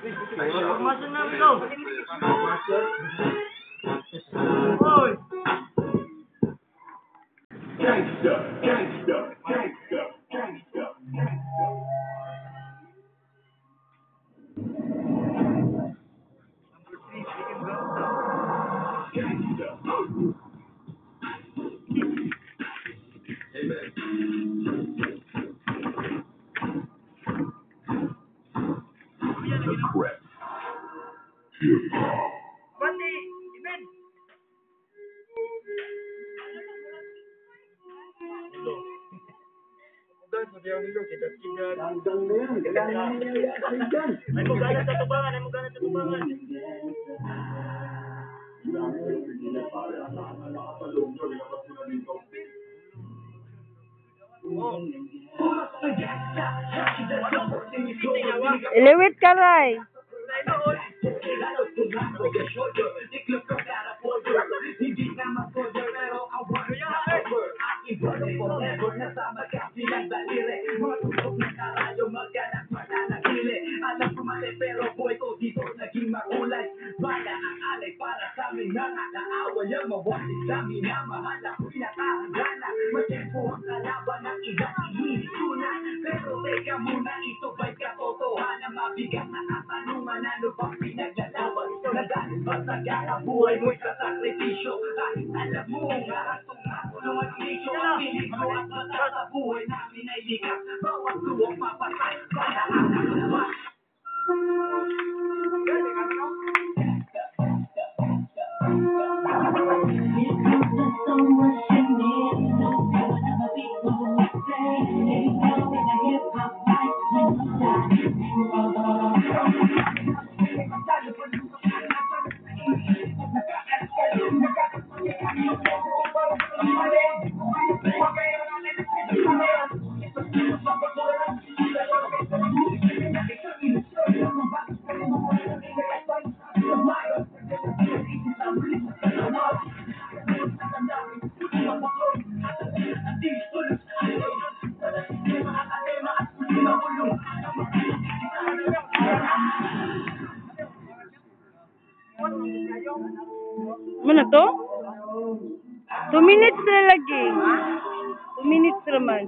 Pumasok na ito. Hoy! Gangsta, gangsta, gangsta, gangsta. Correct. Bati! Ibin! Udan, sabihan nilo, kidat-kidat. Hanggang na yan. Kailangan na nangyayari dyan. Ay mo ganas sa tubangan, ay mo ganas sa tubangan. Iliwit ka, Ray. Alam ko mali pero boy ko dito naging makulay. Bala ang alay para sa amin na nakaaway ang mawali sa amin na mahal ako'y nakahagana. Matempo ang kalaban ng ilang inisuna. Pero teka muna, ito ba'y katotohanan? Mabigat na katanungan, ano bang pinaglalaban? Nagalit ba sa gara buhay mo'y kasakripisyo? Kahit alam mo nga ang tungatulong at nisyo ang piling ko at mata sa buhay namin ay likas. Bawat luwang papatay para ang nakalaman. Mana to? 2 minutes na lagi. 2 minutes naman.